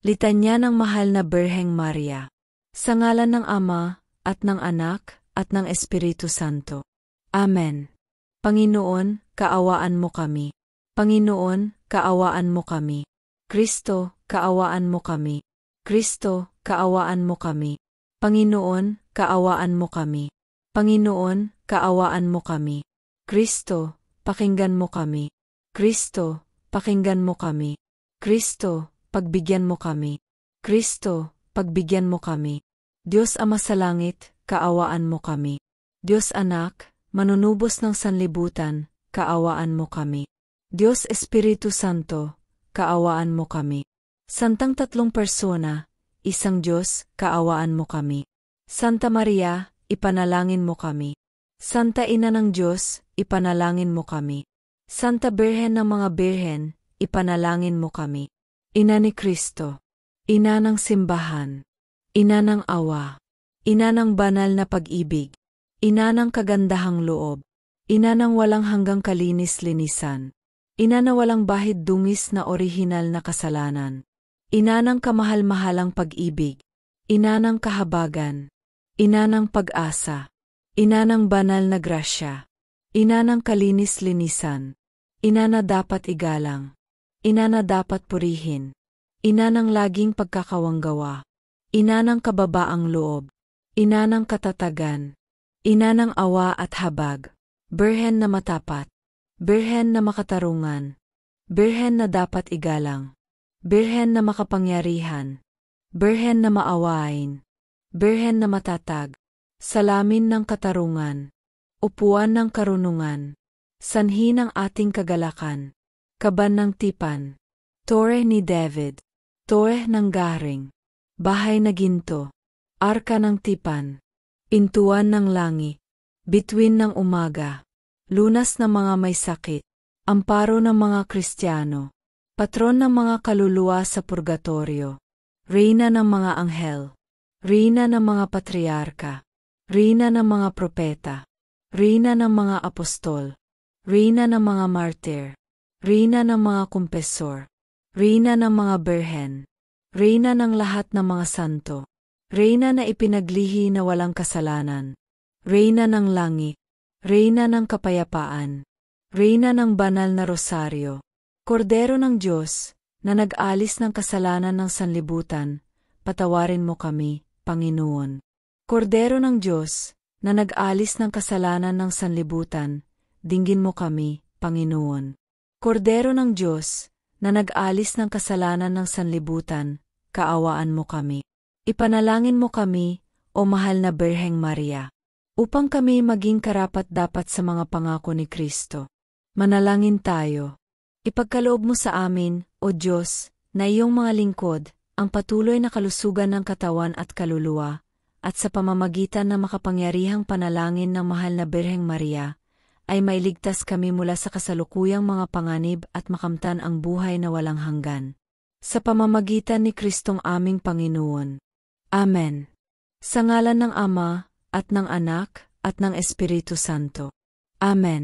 Litanya ng Mahal na Birheng Maria. Sa ngalan ng Ama, at ng Anak, at ng Espiritu Santo. Amen. Panginoon, kaawaan mo kami. Panginoon, kaawaan mo kami. Kristo, kaawaan mo kami. Kristo, kaawaan mo kami. Panginoon, kaawaan mo kami. Panginoon, kaawaan mo kami. Kristo, pakinggan mo kami. Kristo, pakinggan mo kami. Kristo, pagbigyan mo kami. Kristo, pagbigyan mo kami. Diyos Ama sa langit, kaawaan mo kami. Diyos Anak, manunubos ng sanlibutan, kaawaan mo kami. Diyos Espiritu Santo, kaawaan mo kami. Santang tatlong persona, isang Diyos, kaawaan mo kami. Santa Maria, ipanalangin mo kami. Santa Ina ng Diyos, ipanalangin mo kami. Santa Birhen ng mga Birhen, ipanalangin mo kami. Ina ni Kristo, Ina ng simbahan, Ina ng awa, Ina ng banal na pag-ibig, Ina ng kagandahang loob, Ina ng walang hanggang kalinis-linisan, Ina na walang bahid-dungis na orihinal na kasalanan, Ina ng kamahal-mahalang pag-ibig, Ina ng kahabagan, Ina ng pag-asa, Ina ng banal na grasya, Ina ng kalinis-linisan, Ina na dapat igalang, Ina na dapat purihin, Ina ng laging pagkakawanggawa, Ina ng kababaang loob, Ina ng katatagan, Ina ng awa at habag, Birhen na matapat, Birhen na makatarungan, Birhen na dapat igalang, Birhen na makapangyarihan, Birhen na maawain, Birhen na matatag, salamin ng katarungan, upuan ng karunungan, sanhi ng ating kagalakan, kaban ng tipan, tore ni David, tore ng garing, bahay na ginto, arka ng tipan, pintuan ng langit, bituin ng umaga, lunas ng mga may sakit, amparo ng mga Kristiyano, patron ng mga kaluluwa sa purgatorio, reyna ng mga anghel, reyna ng mga patriarka, reyna ng mga propeta, reyna ng mga apostol, reyna ng mga martir, reyna ng mga kumpesor, reyna ng mga birhen, reyna ng lahat ng mga santo, reyna na ipinaglihi na walang kasalanan, reyna ng langit, reyna ng kapayapaan, reyna ng banal na rosaryo, Kordero ng Diyos, na nag-alis ng kasalanan ng sanlibutan, patawarin mo kami, Panginoon. Kordero ng Diyos, na nag-alis ng kasalanan ng sanlibutan, dinggin mo kami, Panginoon. Kordero ng Diyos, na nag-alis ng kasalanan ng sanlibutan, kaawaan mo kami. Ipanalangin mo kami, o mahal na Birheng Maria, upang kami maging karapat-dapat sa mga pangako ni Kristo. Manalangin tayo. Ipagkaloob mo sa amin, O Diyos, na iyong mga lingkod, ang patuloy na kalusugan ng katawan at kaluluwa, at sa pamamagitan ng makapangyarihang panalangin ng mahal na Birheng Maria, ay mailigtas kami mula sa kasalukuyang mga panganib at makamtan ang buhay na walang hanggan. Sa pamamagitan ni Kristong aming Panginoon. Amen. Sa ngalan ng Ama, at ng Anak, at ng Espiritu Santo. Amen.